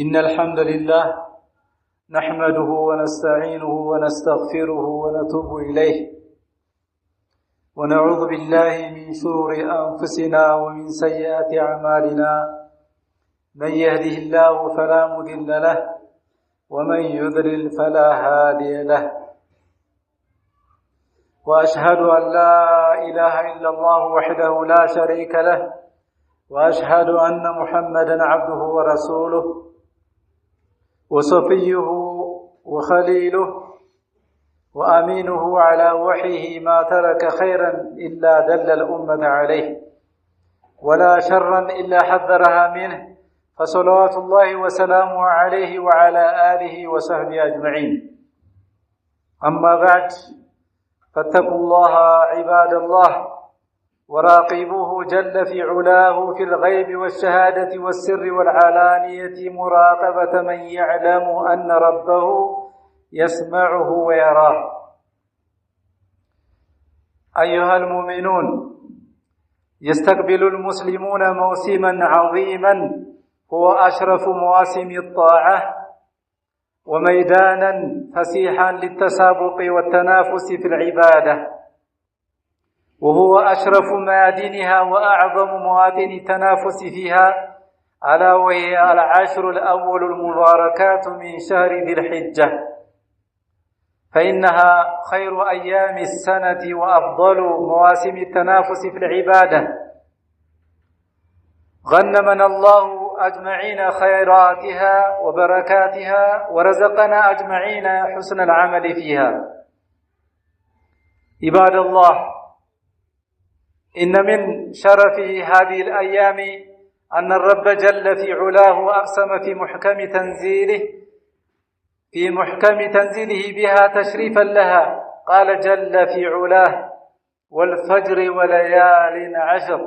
إن الحمد لله نحمده ونستعينه ونستغفره ونتوب إليه ونعوذ بالله من شرور أنفسنا ومن سيئات أعمالنا من يهده الله فلا مضل له ومن يضلل فلا هادي له وأشهد أن لا إله إلا الله وحده لا شريك له وأشهد أن محمدا عبده ورسوله وصفيه وخليله وأمينه على وحيه ما ترك خيرا إلا دل الأمة عليه ولا شرا إلا حذرها منه فصلوات الله وسلامه عليه وعلى آله وصحبه أجمعين. أما بعد فاتقوا الله عباد الله وراقبوه جل في علاه في الغيب والشهادة والسر والعلانية مراقبة من يعلم أن ربه يسمعه ويراه. أيها المؤمنون، يستقبل المسلمون موسما عظيما هو أشرف مواسم الطاعة وميدانا فسيحا للتسابق والتنافس في العبادة، وهو أشرف ميادينها وأعظم مواطن التنافس فيها، ألا وهي العشر الأول المباركات من شهر ذي الحجة، فإنها خير أيام السنة وأفضل مواسم التنافس في العبادة. غنمنا الله أجمعين خيراتها وبركاتها ورزقنا أجمعين حسن العمل فيها. عباد الله، إن من شرف هذه الأيام أن الرب جل في علاه أقسم في محكم تنزيله بها تشريفا لها، قال جل في علاه: والفجر وليال عشر.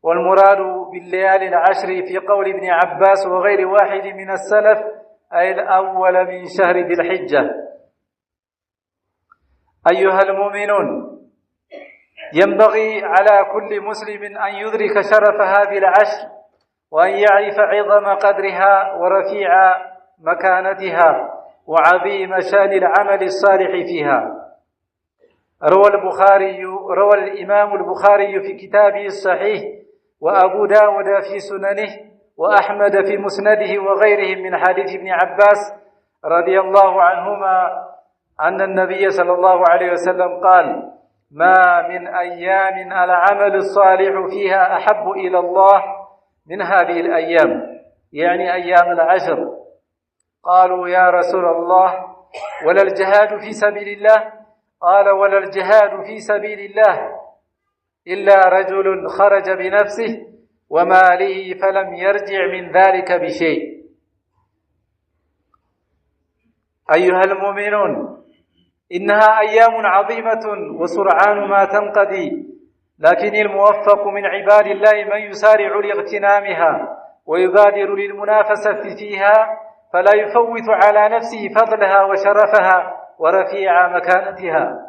والمراد بالليالي العشر في قول ابن عباس وغير واحد من السلف أي الأول من شهر ذي الحجة. أيها المؤمنون، ينبغي على كل مسلم أن يدرك شرف هذه العشر وأن يعرف عظم قدرها ورفيع مكانتها وعظيم شأن العمل الصالح فيها. روى الإمام البخاري في كتابه الصحيح، وأبو داود في سننه، وأحمد في مسنده وغيرهم من حديث ابن عباس رضي الله عنهما أن النبي صلى الله عليه وسلم قال: ما من أيام العمل الصالح فيها أحب إلى الله من هذه الأيام، يعني أيام العشر. قالوا: يا رسول الله، ولا الجهاد في سبيل الله؟ قال: ولا الجهاد في سبيل الله إلا رجل خرج بنفسه وماله فلم يرجع من ذلك بشيء. أيها المؤمنون، إنها أيام عظيمة وسرعان ما تنقضي، لكن الموفق من عباد الله من يسارع لاغتنامها ويبادر للمنافسة فيها، فلا يفوت على نفسه فضلها وشرفها ورفيع مكانتها،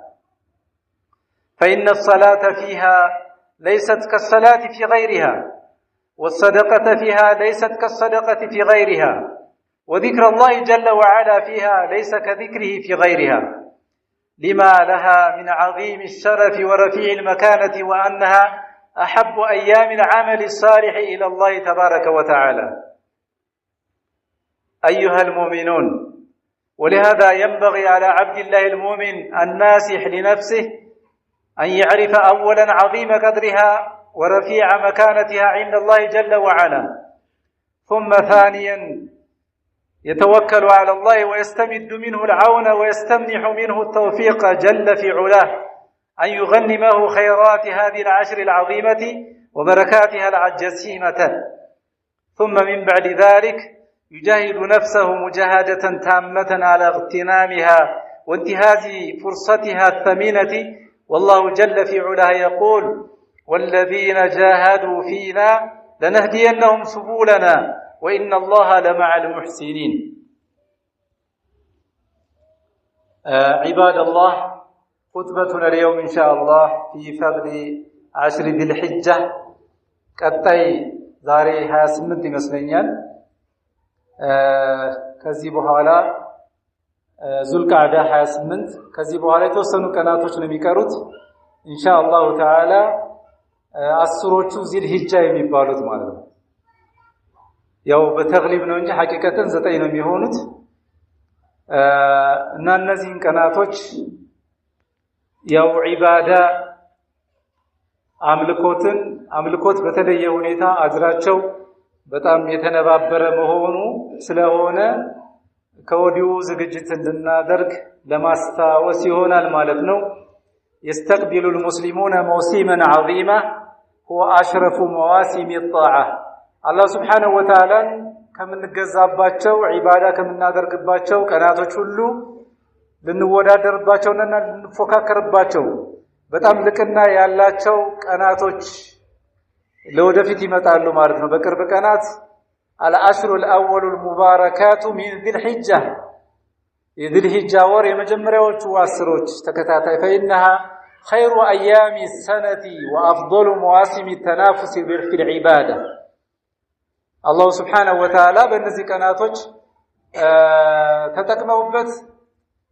فإن الصلاة فيها ليست كالصلاة في غيرها، والصدقة فيها ليست كالصدقة في غيرها، وذكر الله جل وعلا فيها ليس كذكره في غيرها، لما لها من عظيم الشرف ورفيع المكانة، وأنها أحب أيام العمل الصالح إلى الله تبارك وتعالى. أيها المؤمنون، ولهذا ينبغي على عبد الله المؤمن الناصح لنفسه أن يعرف أولا عظيم قدرها ورفيع مكانتها عند الله جل وعلا، ثم ثانيا يتوكل على الله ويستمد منه العون ويستمنح منه التوفيق جل في علاه أن يغنمه خيرات هذه العشر العظيمة وبركاتها الجسيمة، ثم من بعد ذلك يجاهد نفسه مجاهدة تامة على اغتنامها وانتهاز فرصتها الثمينة. والله جل في علاه يقول: والذين جاهدوا فينا لنهدينهم سبلنا وإن الله لمع المحسنين. عباد الله، خطبتنا اليوم إن شاء الله في فضل عشر ذي الحجة ቀጣይ ዛሬ 28 ይመስለኛል ከዚህ በኋላ ዙልቃዕዳ 28 ከዚህ በኋላ የተወሰኑ ቀናቶች ነው የሚቀሩት ኢንሻአላሁ ተዓላ አስሮቹ ዚልሂጃ የሚባሉት ማለት ነው። ያው በተግሊብ ነው እንጂ ሐቂቀተን 9 ነው የሚሆኑት እና እነዚህን ቀናቶች ያው ዒባዳ አምልኮት በተለየ ሁኔታ አጅራቸው በጣም የተነባበረ መሆኑ ስለሆነ ከወዲሁ ዝግጅት እንድናደርግ ለማስታወስ ይሆናል ማለት ነው። يستقبل المسلمون موسما عظيما هو أشرف مواسم الطاعة الله سبحانه وتعالى ከምንገዛባቸው ዒባዳ ከምናደርግባቸው ቀናቶች ሁሉ ልንወዳደርባቸውና ልንፎካከርባቸው በጣም ልቅና ያላቸው ቀናቶች ለወደፊት ይመጣሉ ማለት ነው። በቅርብ ቀናት العشر الأول المباركات من ذي الحجة ذي الحجة ወር የመጀመሪያዎቹ አስሮች ተከታታይ فإنها خير أيام السنة وأفضل مواسم التنافس في العبادة الله سبحانه وتعالى በእነዚህ ቀናቶች ተጠቅመውበት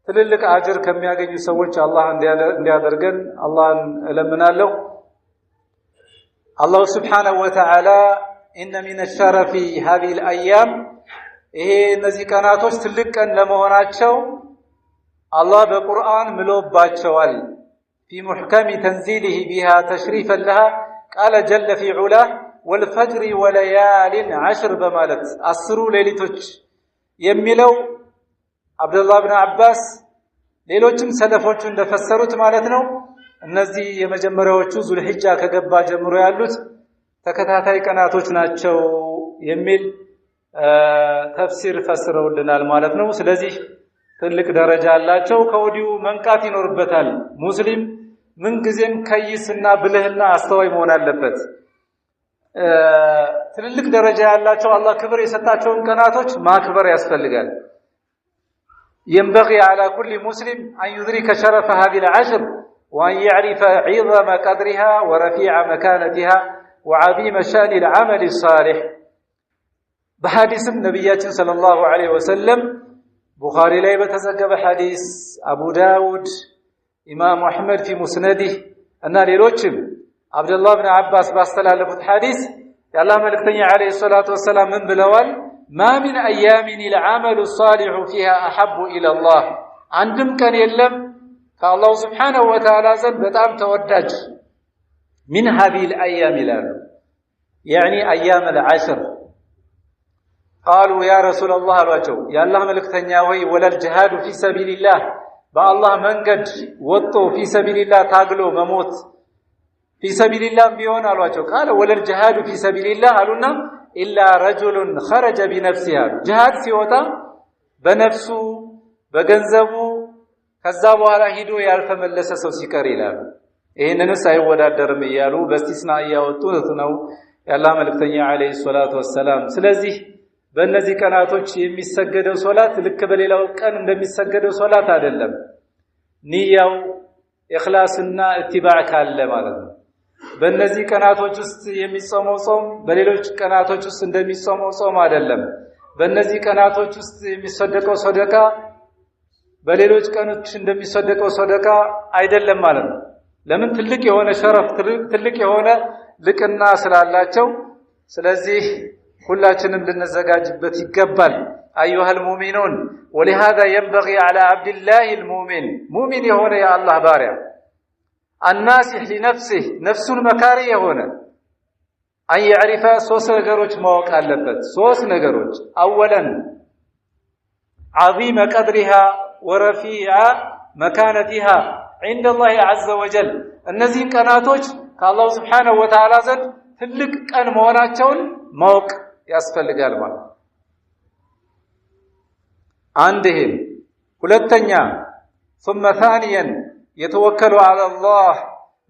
ትልልቅ አጅር ከሚያገኙ ሰዎች አላህ እንዲያደርገን አላህን እለምናለሁ። الله سبحانه وتعالى إن من الشرف هذه الأيام ይሄ እነዚህ ቀናቶች ትልቅ ቀን ለመሆናቸው አላህ በቁርአን ምሎባቸዋል في محكم تنزيله بها تشريفا لها قال جل في علاه والفجر وليال عشر በማለት አስሩ ሌሊቶች የሚለው አብዱላህ ኢብኑ አባስ ሌሎችም ሰለፎቹ እንደፈሰሩት ማለት ነው። እነዚህ የመጀመሪያዎቹ ዙልሂጃ ከገባ ጀምሮ ያሉት ተከታታይ ቀናቶች ናቸው የሚል ተፍሲር ፈስረውልናል ማለት ነው። ስለዚህ ትልቅ ደረጃ አላቸው። ከወዲሁ መንቃት ይኖርበታል። ሙስሊም ምንጊዜም ከይስና ብልህና አስተዋይ መሆን አለበት። ትልልቅ ደረጃ ያላቸው አላህ ክብር የሰጣቸውን ቀናቶች ማክበር ያስፈልጋል። ينبغي على كل مسلم أن يدرك شرف هذه العشر وأن يعرف عظم قدرها ورفيع مكانتها وعظيم شأن العمل الصالح. بحديث النبي صلى الله عليه وسلم بخاري لا يتزكى حديث أبو داود إمام أحمد في مسنده أن للوجب عبد الله بن عباس باستلالف الحديث يا الله ملكتني عليه الصلاة والسلام من بلوال ما من أيام العمل الصالح فيها أحب إلى الله عندم كان يلم فالله سبحانه وتعالى زن بتام تودج من هذه الأيام يعني أيام العشر. قالوا يا رسول الله الوجو يا الله ملكتني ولا الجهاد في سبيل الله بالله منقد وطو في سبيل الله تاقلو مموت في سبيل الله بيون الوجو قال ولا الجهاد في سبيل الله قالوا إلا رجل خرج بنفسه جهاد ሲወጣ በነፍሱ በገንዘቡ ከዛ በኋላ ሄዶ ያልተመለሰ ሰው ሲቀር ይላል። ይሄንንስ አይወዳደርም እያሉ በስቲስና ያወጡት ነው የአላህ መልእክተኛ አለይሂ ሰላቱ ወሰላም። ስለዚህ በእነዚህ ቀናቶች የሚሰገደው ሶላት ልክ በሌላው ቀን እንደሚሰገደው ሶላት አይደለም። ንያው ኢኽላስና ኢትባዕ ካለ ማለት ነው። በእነዚህ ቀናቶች ውስጥ የሚጾመው ጾም በሌሎች ቀናቶች ውስጥ እንደሚጾመው ጾም አይደለም። በእነዚህ ቀናቶች ውስጥ የሚሰደቀው ሰደቃ በሌሎች ቀኖች እንደሚሰደቀው ሰደቃ አይደለም ማለት ነው። ለምን? ትልቅ የሆነ ሸረፍ ትልቅ የሆነ ልቅና ስላላቸው። ስለዚህ ሁላችንም ልንዘጋጅበት ይገባል። أيها المؤمنون ولهذا ينبغي على عبد الله المؤمن مؤمن የሆነ የአላህ ባሪያ الناصح لنفسه ነፍሱን መካሪ የሆነ أن يعرف ሶስት ነገሮች ማወቅ አለበት። ሶስት ነገሮች أولا عظيم قدرها ورفيع مكانتها عند الله عز وجل እነዚህን ቀናቶች ከአላህ Subhanahu Wa Ta'ala ዘንድ ትልቅ ቀን መሆናቸውን ማወቅ ያስፈልጋል ማለት አንድህም ሁለተኛ ثم ثانيا يتوكل على الله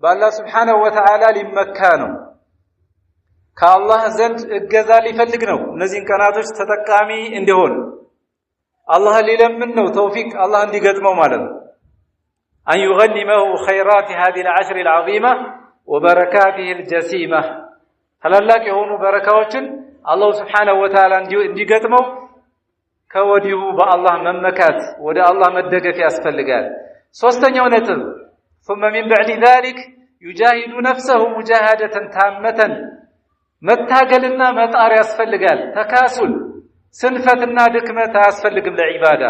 بالله سبحانه وتعالى ሊመካነው ከአላህ ዘንድ እገዛ ሊፈልግ ነው። እነዚህን ቀናቶች ተጠቃሚ እንዲሆን አላህ ሊለምን ነው ተውፊቅ አላህ እንዲገጥመው ማለት ነው። أن يغنمه خيرات هذه العشر العظيمة وبركاته الجسيمة ታላላቅ የሆኑ በረካዎችን አላህ Subhanahu Wa Ta'ala እንዲገጥመው ከወዲሁ በአላህ መመካት ወደ አላህ መደገፍ ያስፈልጋል። ሶስተኛው ነጥብ ثم من بعد ذلك يجاهد نفسه مجاهدة تامة መታገልና መጣር ያስፈልጋል። ተካሱል ስንፈትና ድክመት አያስፈልግም። ለዒባዳ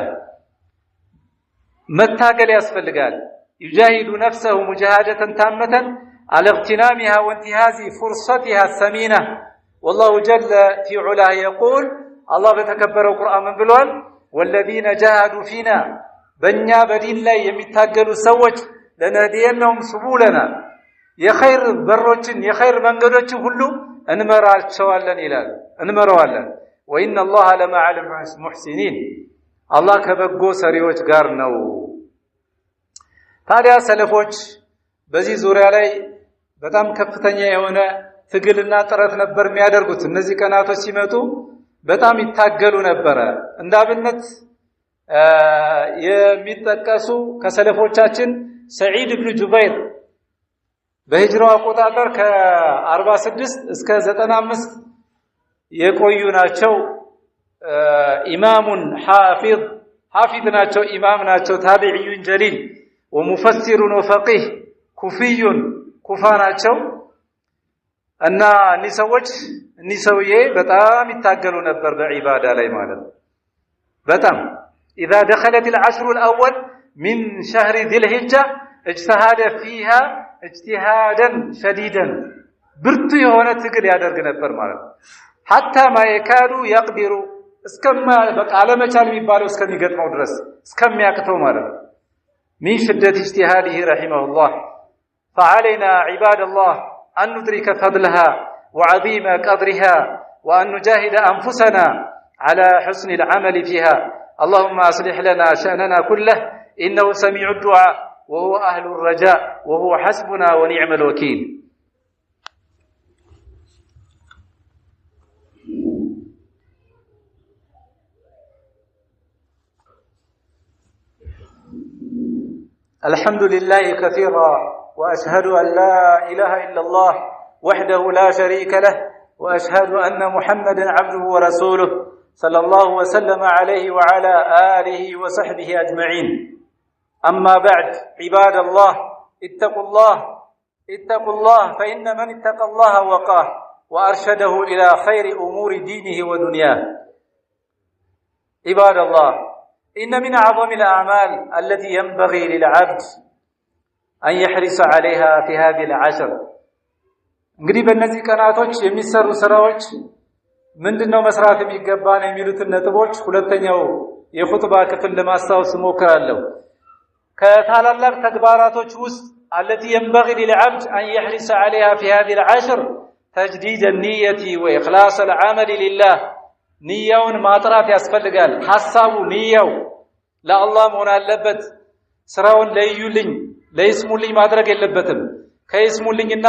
መታገል ያስፈልጋል። يجاهد نفسه مجاهدة تامة على اغتنامها وانتهاز فرصتها الثمينة والله جل في علاه يقول الله بتكبروا القرآن من بلوان والذين جاهدوا فينا بنيا بدين لا يمتاقلوا سوج لنهدينهم سبولنا يخير بروجن يخير منقدوجن كله እንመራቸዋለን ይላል እንመራዋለን وإن الله لمع المحسنين الله ከበጎ ሰሪዎች ጋር ነው። ታዲያ ሰለፎች በዚህ ዙሪያ ላይ በጣም ከፍተኛ የሆነ ትግልና ጥረት ነበር የሚያደርጉት። እነዚህ ቀናቶች ሲመጡ በጣም ይታገሉ ነበር። እንዳብነት የሚጠቀሱ ከሰለፎቻችን ሰዒድ ኢብኑ ጁበይር በሂጅራው አቆጣጠር ከ46 እስከ 95 የቆዩ ናቸው። ኢማሙን ሐፊዝ ናቸው፣ ኢማም ናቸው፣ ታቢዒዩን ጀሊል ወሙፈሲሩን ወፈቂህ ኩፊዩን ኩፋ ናቸው። እና እኒህ ሰውዬ በጣም ይታገሉ ነበር በዒባዳ ላይ ማለት ነው። በጣም إذا دخلت العشر الأول من شهر ذي الحجة اجتهاد فيها اجتهادا شديدا برتو የሆነ ትግል ያደርግ ነበር ማለት ነው። حتى ما يكاد يقدر እስከማ በቃ አለመቻል የሚባለው እስከሚገጥመው ድረስ እስከሚያቅተው ማለት ነው። من شدة اجتهاده رحمه الله فعلينا عباد الله أن ندرك فضلها وعظيم قدرها وأن نجاهد أنفسنا على حسن العمل فيها. اللهم أصلح لنا شأننا كله إنه سميع الدعاء وهو أهل الرجاء وهو حسبنا ونعم الوكيل. الحمد لله كثيرا وأشهد أن لا إله إلا الله وحده لا شريك له وأشهد أن محمدا عبده ورسوله صلى الله وسلم عليه وعلى آله وصحبه أجمعين. أما بعد عباد الله اتقوا الله فإن من اتقى الله وقاه وأرشده إلى خير أمور دينه ودنياه. عباد الله إن من أعظم الأعمال التي ينبغي للعبد أن يحرص عليها في هذه العشر. እንግዲህ በእነዚህ ቀናቶች የሚሰሩ ስራዎች ምንድነው መስራት የሚገባን የሚሉትን ነጥቦች ሁለተኛው የኹጥባ ክፍል ለማስታወስ ሞክራለሁ። ከታላላቅ ተግባራቶች ውስጥ التي ينبغي للعبد أن يحرص عليها في هذه العشر تجديد النية وإخلاص العمل لله. ንያውን ማጥራት ያስፈልጋል። ሐሳቡ ንያው ለአላህ መሆን አለበት። ስራውን ለይስሙልኝ ማድረግ የለበትም። ከይስሙልኝና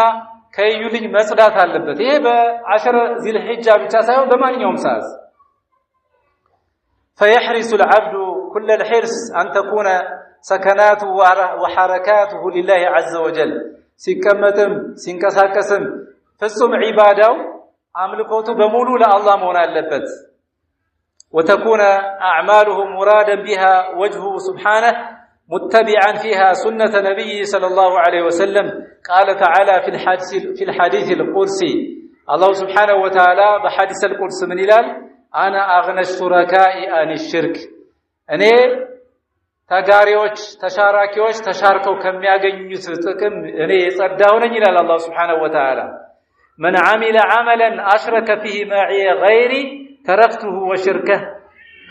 ከይዩልኝ መጽዳት አለበት። ይሄ በ10 ዚል ሒጃ ብቻ ሳይሆን በማንኛውም ሰዓት فيحرص العبد كل الحرص أن تكون سكناته وحركاته لله عز وجل. ሲቀመጥም ሲንቀሳቀስም ፍጹም ዒባዳው አምልኮቱ በሙሉ ለአላህ መሆን አለበት። وتكون أعماله مرادا بها وجهه سبحانه متبعا فيها سنة نبيه صلى الله عليه وسلم. قال تعالى في الحديث القدسي الله سبحانه وتعالى بحديث القدس من إلال أنا أغنى الشركاء عن الشرك. أني ተጋሪዎች ተሻራኪዎች ተሻርከው ከሚያገኙት ጥቅም እኔ የጸዳው ነኝ ይላል አላህ Subhanahu Wa Ta'ala. من عمل عملا أشرك فيه معي غيري تركته وشركه.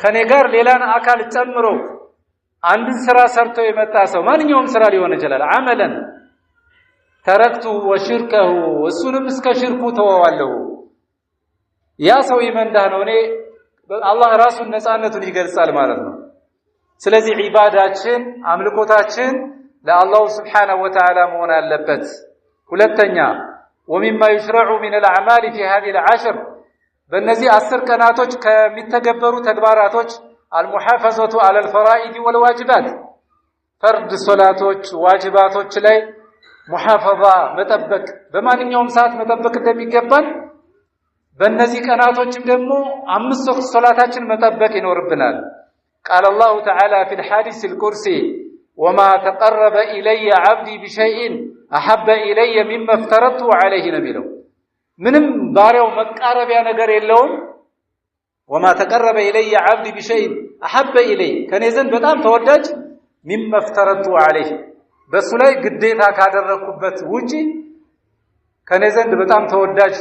ከኔ ጋር ሌላን አካል ጨምሮ አንድን ስራ ሰርቶ የመጣ ሰው ማንኛውም ስራ ሊሆን ይችላል عملا تركته وشركه እሱንም እስከ ሽርኩ ተወዋለሁ። ያ ሰው ይመንዳህ ነው። እኔ አላህ ራሱን ነፃነቱን ይገልጻል ማለት ነው። ስለዚህ ዒባዳችን አምልኮታችን ለአላህ Subhanahu Wa Ta'ala መሆን አለበት። ሁለተኛ ومما يشرع من الأعمال في هذه العشر በእነዚህ 10 ቀናቶች ከሚተገበሩ ተግባራቶች المحافظة على الفرائض والواجبات فرض ሶላቶች ዋጅባቶች ላይ ሙሐፈዛ መጠበቅ በማንኛውም ሰዓት መጠበቅ እንደሚገባን በእነዚህ ቀናቶችም ደግሞ 5 ወቅት ሶላታችን መጠበቅ ይኖርብናል። قال الله تعالى في الحديث القدسي وما تقرب إلي عبدي بشيء أحب إلي مما افترضت عليه نبيله ምንም ባሪያው መቃረቢያ ነገር የለውም وما تقرب إلي عبدي بشيء أحب إلي ከኔ ዘንድ በጣም ተወዳጅ مما افترضت عليه በሱ ላይ ግዴታ ካደረኩበት ውጪ ከኔ ዘንድ በጣም ተወዳጅ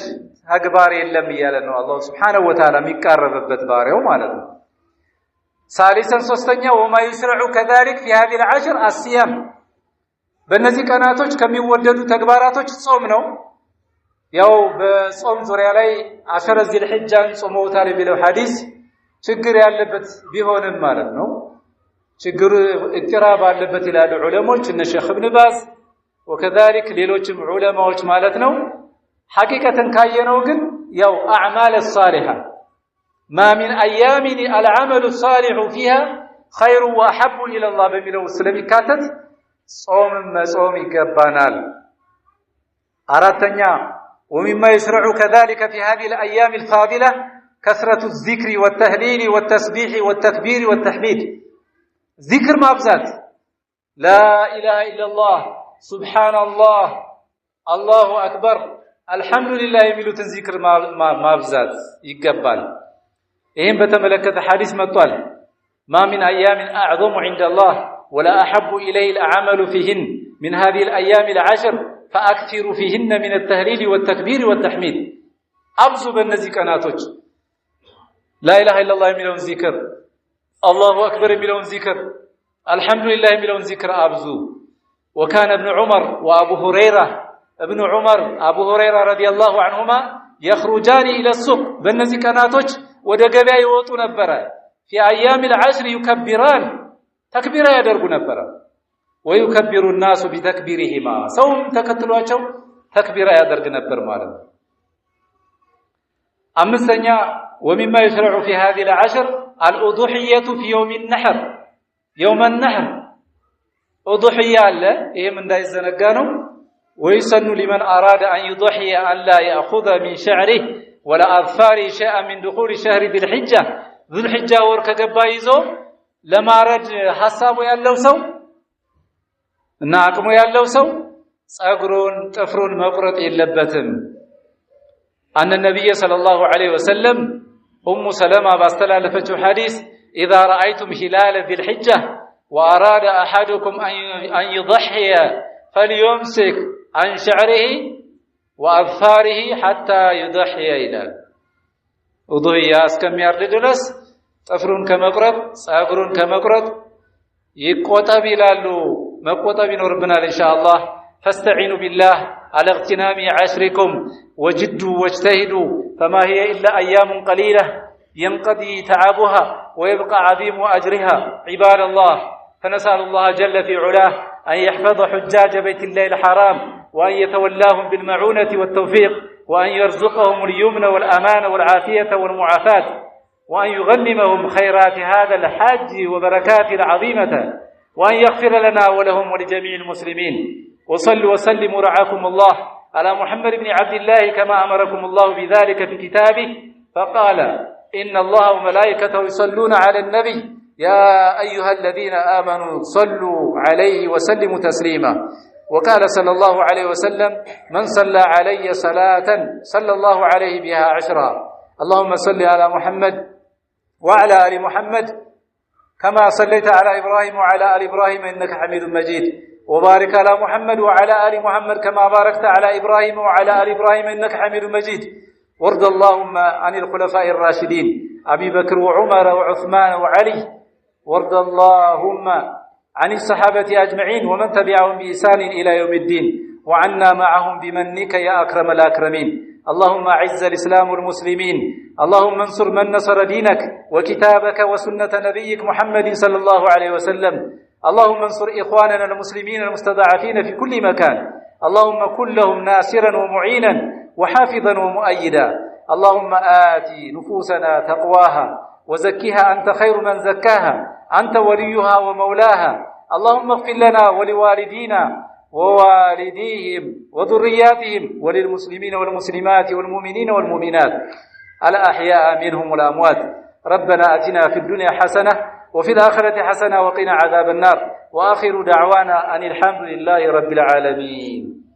ተግባር የለም ይያለ ነው አላህ Subhanahu Wa Ta'ala የሚቃረብበት ባሪያው ማለት ነው። ثالثا ሶስተኛው وما يشرع كذلك في هذه العشر الصيام በእነዚህ ቀናቶች ከሚወደዱ ተግባራቶች ጾም ነው። ያው በጾም ዙሪያ ላይ 10 ዚል ሒጃን ጾመውታል የሚለው ሐዲስ ችግር ያለበት ቢሆንም ማለት ነው ችግር እቅራብ አለበት ይላሉ ዑለሞች እነ ሼኽ ኢብኑ ባዝ وكذلك ሌሎችም ዑለማዎች ማለት ነው። ሐቂቀተን ካየነው ግን ያው አዕማል الصالحة ما من أيام العمل الصالح فيها خير وأحب إلى الله بميلو ስለሚካተት ጾም ይገባናል። አራተኛ ومما يشرع كذلك في هذه الأيام الفاضلة كثرة الذكر والتهليل والتسبيح والتكبير والتحميد ذكر ማብዛት لا إله إلا الله سبحان الله الله أكبر الحمد لله የሚሉትን ዚክር ማብዛት ይገባል። ይሄን በተመለከተ ሐዲስ መጥቷል ما من أيام أعظم عند الله ولا أحب إليه العمل فيهن من هذه الأيام العشر فأكثروا فيهن من التهليل والتكبير والتحميد أبزوا بالنزي كناتوج لا إله إلا الله የሚለውን ዚክር الله أكبر የሚለውን ዚክር الحمد لله የሚለውን ዚክር أبزوا وكان ابن عمر وأبو هريرة ابن عمر أبو هريرة رضي الله عنهما يخرجان إلى السوق بالنزي كناتوج ወደ ገበያ ይወጡ ነበር في أيام العشر يكبران تكبيرا ያደርጉ ነበር ويكبر الناس بتكبيرهما ሰውም ተከትሏቸው ተክቢራ ያደርግ ነበር ማለት ነው። አምስተኛ ومما يشرع في هذه العشر الأضحية في يوم النحر يوم النحر أضحية አለ ይሄም እንዳይዘነጋ ነው። ويسن لمن أراد أن يضحي أن لا يأخذ من شعره ولا أظفاره شيئا من دخول شهر ذي الحجة ذو الحجة ወር ከገባ ይዞ ለማረድ ሐሳቡ ያለው ሰው እና አቅሙ ያለው ሰው ጸጉሩን ጥፍሩን መቁረጥ የለበትም። أن النبي صلى الله عليه وسلم أم سلمة باستلالفته حديث إذا رأيتم هلال ذي الحجة وأراد أحدكم أن يضحي فليمسك عن شعره وأظفاره حتى يضحي إلى أضحية اسكم يرد ድረስ ጥፍሩን ከመቁረጥ ጸጉሩን ከመቁረጥ ይቆጠብ ይላሉ። መቆጠብ ይኖርብናል ኢንሻአላህ። فاستعينوا بالله على اغتنام عشركم وجدوا واجتهدوا فما هي إلا أيام قليلة ينقضي تعبها ويبقى عظيم أجرها عباد الله. فنسأل الله جل في علاه أن يحفظ حجاج بيت الله الحرام وأن يتولاهم بالمعونة والتوفيق وأن يرزقهم اليمن والأمان والعافية والمعافاة وأن يغنمهم خيرات هذا الحج وبركاته العظيمة وأن يغفر لنا ولهم ولجميع المسلمين. وصلوا وسلموا رعاكم الله على محمد بن عبد الله كما أمركم الله بذلك في كتابه فقال إن الله وملائكته يصلون على النبي يا أيها الذين آمنوا صلوا عليه وسلموا تسليما. وقال صلى الله عليه وسلم من صلى علي صلاة صلى الله عليه بها 10. اللهم صل على محمد وعلى آل محمد كما صليت على إبراهيم وعلى آل إبراهيم إنك حميد مجيد. وبارك على محمد وعلى آل محمد كما باركت على إبراهيم وعلى آل إبراهيم إنك حميد مجيد. وارض اللهم عن الخلفاء الراشدين أبي بكر وعمر وعثمان وعلي. وارض اللهم عن الصحابة أجمعين ومن تبعهم بإحسان إلى يوم الدين وعنا معهم بمنك يا أكرم الأكرمين. اللهم أعز الإسلام والمسلمين. اللهم انصر من نصر دينك وكتابك وسنة نبيك محمد صلى الله عليه وسلم. اللهم انصر إخواننا المسلمين المستضعفين في كل مكان. اللهم كن لهم ناصرا ومعينا وحافظا ومؤيدا. اللهم آت نفوسنا تقواها وزكها أنت خير من زكاها أنت وليها ومولاها. اللهم اغفر لنا ولوالدينا ووالديهم وذرياتهم وللمسلمين والمسلمات والمؤمنين والمؤمنات الأحياء منهم والأموات. ربنا آتنا في الدنيا حسنة وفي الآخرة حسنة وقنا عذاب النار. وآخر دعوانا أن الحمد لله رب العالمين.